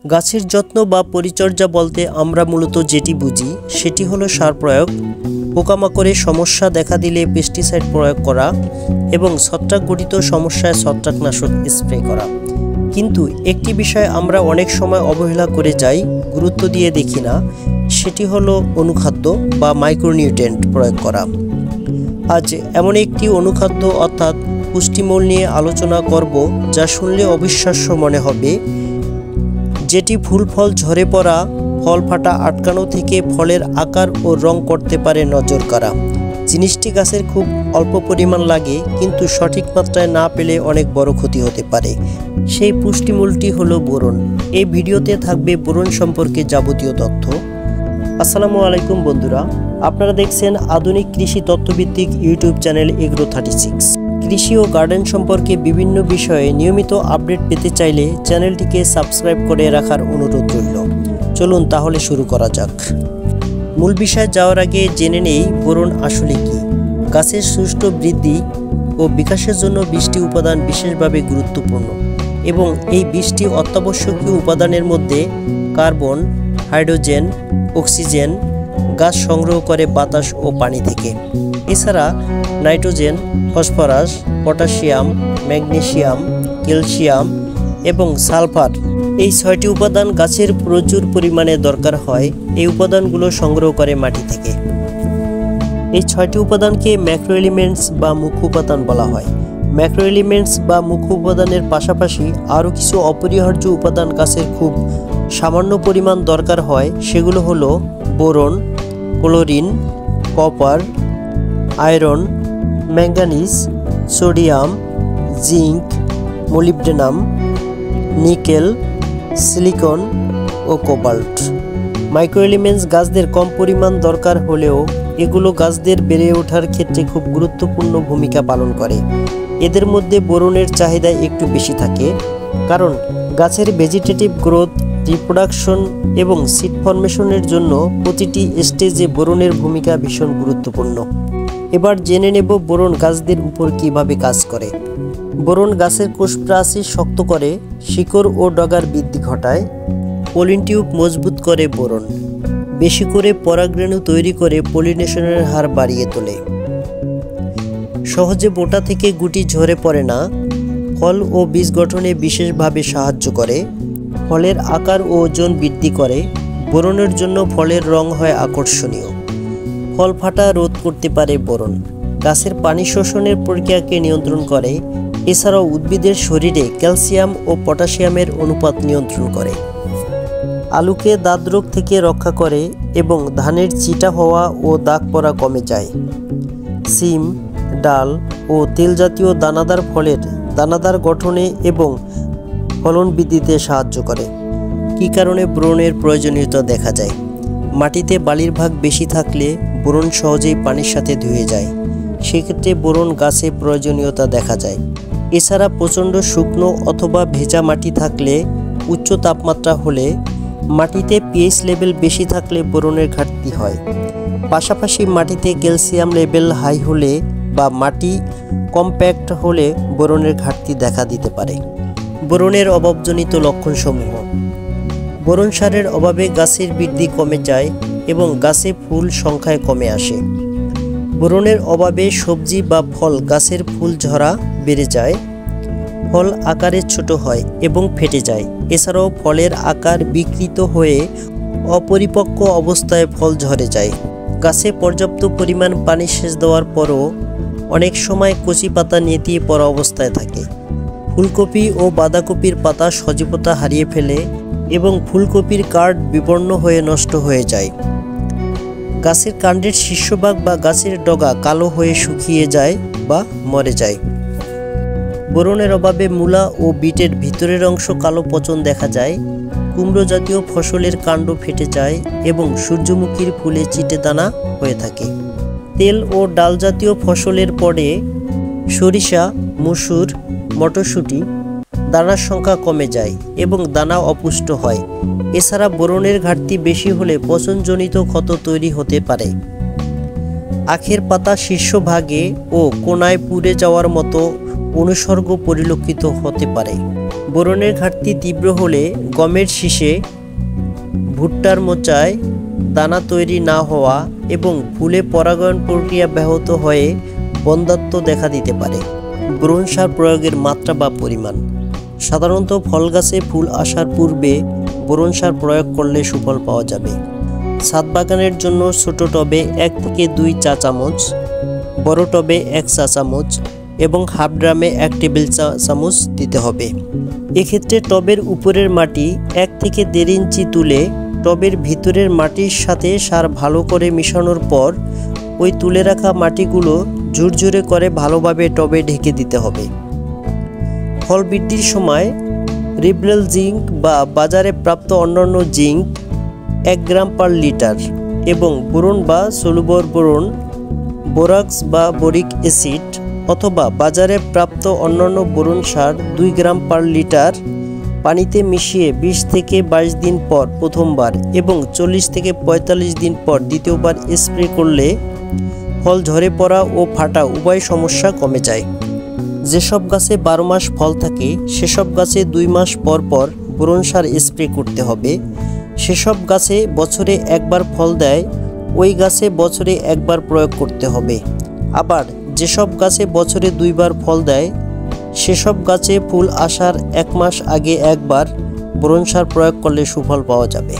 গাছের যত্ন বা পরিচর্যা বলতে আমরা মূলত যেটি বুঝি সেটি হলো সার প্রয়োগ, পোকামাকড়ের সমস্যা দেখা দিলে পেস্টিসাইড প্রয়োগ করা এবং ছত্রাকঘটিত সমস্যায় ছত্রাকনাশক স্প্রে করা। কিন্তু একটি বিষয় আমরা অনেক সময় অবহেলা করে যাই, গুরুত্ব দিয়ে দেখি না, সেটি হলো অনুখাদ্য বা মাইক্রোনিউট্রিয়েন্ট প্রয়োগ করা। আজ এমন একটি অনুখাদ্য অর্থাৎ পুষ্টিমূল নিয়ে আলোচনা করব যা শুনলে অবিশ্বাস্য মনে হবে, যেটি ফুল ফল ঝরে পড়া, ফল ফাটা আটকানো থেকে ফলের আকার ও রং করতে পারে নজর কাড়া। জিনিসটি গাছের খুব অল্প পরিমাণ লাগে, কিন্তু সঠিক মাত্রায় না পেলে অনেক বড় ক্ষতি হতে পারে। সেই পুষ্টিমূলটি হলো বোরন। এই ভিডিওতে থাকবে বোরন সম্পর্কে যাবতীয় তথ্য। আসসালামু আলাইকুম বন্ধুরা, আপনারা দেখছেন আধুনিক কৃষি তথ্যভিত্তিক ইউটিউব চ্যানেল এগ্রো36। কৃষি ও গার্ডেন সম্পর্কে বিভিন্ন বিষয়ে নিয়মিত আপডেট পেতে চাইলে চ্যানেলটিকে সাবস্ক্রাইব করে রাখার অনুরোধ রইল। চলুন তাহলে শুরু করা যাক। মূল বিষয়ে যাওয়ার আগে জেনে নেই বোরন আসলে কি। গাছের সুষ্ঠু বৃদ্ধি ও বিকাশের জন্য 20টি উপাদান বিশেষভাবে গুরুত্বপূর্ণ এবং এই 20টি অত্যাবশ্যকীয় উপাদানের মধ্যে কার্বন, হাইড্রোজেন, অক্সিজেন গাছ সংগ্রহ করে বাতাস ও পানি থেকে। এছাড়া nitrogen, phosphorus, potassium, magnesium, calcium এবং সালফার, এই 6টি উপাদান গাছের প্রচুর পরিমাণে দরকার হয়। এই উপাদানগুলো সংগ্রহ করে মাটি থেকে। এই 6টি উপাদানকে ম্যাক্রো এলিমেন্টস বা মুখ্য উপাদান বলা হয়। ম্যাক্রো এলিমেন্টস বা মুখ্য উপাদানের পাশাপাশি আরও কিছু অপরিহার্য উপাদান গাছের খুব সামান্য পরিমাণ দরকার হয়। সেগুলো হলো boron, chlorine, copper, iron, manganese, sodium, zinc, molybdenum, nickel, silicon ও কোবাল্ট। মাইক্রো এলিমেন্টস গাছদের কম পরিমাণ দরকার হলেও এগুলো গাছদের বেড়ে ওঠার ক্ষেত্রে খুব গুরুত্বপূর্ণ ভূমিকা পালন করে। এদের মধ্যে বোরনের চাহিদা একটু বেশি থাকে, কারণ গাছের ভেজিটেটিভ গ্রোথ, রিপ্রোডাকশন এবং সিড ফর্মেশনের জন্য প্রতিটি স্টেজে বোরনের ভূমিকা ভীষণ গুরুত্বপূর্ণ। এবার জেনে নেব বোরন গাছদের উপর কিভাবে কাজ করে। বোরন গাছের কোষপ্রাচীর শক্ত করে, শিকড় ও ডগার বৃদ্ধি ঘটায়, পলিন টিউব মজবুত করে। বোরন বেশি করে পরাগরেণু তৈরি করে পলিনেশনের হার বাড়িয়ে তোলে। সহজে বোটা থেকে গুটি ঝরে পড়ে না। ফল ও বীজ গঠনে বিশেষভাবে সাহায্য করে। ফলের আকার ও ওজন বৃদ্ধি করে। বোরনের জন্য ফলের রং হয় আকর্ষণীয়। ফল ফাটা রোধ করতে পারে বোরন। গাছের পানি শোষণের প্রক্রিয়াকে নিয়ন্ত্রণ করে। এছাড়াও উদ্ভিদের শরীরে ক্যালসিয়াম ও পটাশিয়ামের অনুপাত নিয়ন্ত্রণ করে। আলুকে দাঁতরোগ থেকে রক্ষা করে এবং ধানের চিটা হওয়া ও দাগ পড়া কমে যায়। সিম, ডাল ও তেল জাতীয় দানাদার ফলের দানাদার গঠনে এবং ফলন বৃদ্ধিতে সাহায্য করে। কী কারণে বোরনের প্রয়োজনীয়তা দেখা যায়? মাটিতে বালির ভাগ বেশি থাকলে বোরন সহজেই পানির সাথে ধুয়ে যায়, সেক্ষেত্রে বোরন গাছে প্রয়োজনীয়তা দেখা যায়। এছাড়া প্রচণ্ড শুকনো অথবা ভেজা মাটি থাকলে, উচ্চ তাপমাত্রা হলে, মাটিতে পিএইচ লেভেল বেশি থাকলে বোরনের ঘাটতি হয়। পাশাপাশি মাটিতে ক্যালসিয়াম লেভেল হাই হলে বা মাটি কম্প্যাক্ট হলে বোরনের ঘাটতি দেখা দিতে পারে। বোরনের অভাবজনিত লক্ষণসমূহ। বোরন সারের অভাবে গাছের বৃদ্ধি কমে যায় এবং গাছে ফুল সংখ্যায় কমে আসে। বোরনের অভাবে সবজি বা ফল গাছের ফুল ঝরা বেড়ে যায়। ফল আকারে ছোট হয় এবং ফেটে যায়। এছাড়াও ফলের আকার বিকৃত হয়ে অপরিপক্ক অবস্থায় ফল ঝরে যায়। গাছে পর্যাপ্ত পরিমাণ পানি সেচ দেওয়ার পরও অনেক সময় কচি পাতা নেতিয়ে পড়া অবস্থায় থাকে। ফুলকপি ও বাঁধাকপির পাতা সজীবতা হারিয়ে ফেলে এবং ফুলকপির কার্ড বিবর্ণ হয়ে নষ্ট হয়ে যায়। গাছের কাণ্ডের শীর্ষভাগ বা গাছের ডগা কালো হয়ে শুকিয়ে যায় বা মরে যায়। বোরনের অভাবে মূলা ও বিটের ভিতরের অংশ কালো পচন দেখা যায়। কুমড়ো জাতীয় ফসলের কাণ্ড ফেটে যায় এবং সূর্যমুখীর ফুলে চিটে দানা হয়ে থাকে। তেল ও ডাল জাতীয় ফসলের পরে সরিষা, মসুর, মটরশুঁটি দানার সংখ্যা কমে যায় এবং দানা অপুষ্ট হয়। এছাড়া বোরনের ঘাটতি বেশি হলে পচনজনিত ক্ষত তৈরি হতে পারে। আখের পাতা শীর্ষভাগে ও কোনায় পুড়ে যাওয়ার মতো অনুসর্গ পরিলক্ষিত হতে পারে। বোরনের ঘাটতি তীব্র হলে গমের শীষে, ভুট্টার মোচায় দানা তৈরি না হওয়া এবং ফুলে পরাগায়ন প্রক্রিয়া ব্যাহত হয়ে বন্ধ্যাত্ব দেখা দিতে পারে। বোরন সার প্রয়োগের মাত্রা বা পরিমাণ। সাধারণত ফল গাছে ফুল আসার পূর্বে বোরন সার প্রয়োগ করলে সুফল পাওয়া যাবে। ছাদ বাগানের জন্য ছোট টবে 1 থেকে 2 চা চামচ, বড় টবে 1 চা চামচ এবং হাফ ড্রামে 1 টেবিল চামচ দিতে হবে। এক্ষেত্রে টবের উপরের মাটি 1 থেকে 1.5 ইঞ্চি তুলে টবের ভিতরের মাটির সাথে সার ভালো করে মিশানোর পর ওই তুলে রাখা মাটিগুলো ঝুরঝুরে করে ভালোভাবে টবে ঢেকে দিতে হবে। ফল বৃদ্ধির সময় রিব্রেল জিঙ্ক বা বাজারে প্রাপ্ত অন্যান্য জিঙ্ক 1 গ্রাম পার লিটার এবং বোরন বা সলুবল বোরন, বোরাক্স বা বোরিক অ্যাসিড অথবা বাজারে প্রাপ্ত অন্যান্য বোরন সার 2 গ্রাম পার লিটার পানিতে মিশিয়ে 20 থেকে 22 দিন পর প্রথমবার এবং 40 থেকে 45 দিন পর দ্বিতীয়বার স্প্রে করলে ফল ঝরে পড়া ও ফাটা উভয় সমস্যা কমে যায়। যেসব গাছে 12 মাস ফল থাকে সেসব গাছে 2 মাস পর পর বোরন সার স্প্রে করতে হবে। সেসব গাছে বছরে একবার ফল দেয় ওই গাছে বছরে একবার প্রয়োগ করতে হবে। আবার যেসব গাছে বছরে 2 বার ফল দেয় সেসব গাছে ফুল আসার 1 মাস আগে একবার বোরন সার প্রয়োগ করলে সুফল পাওয়া যাবে।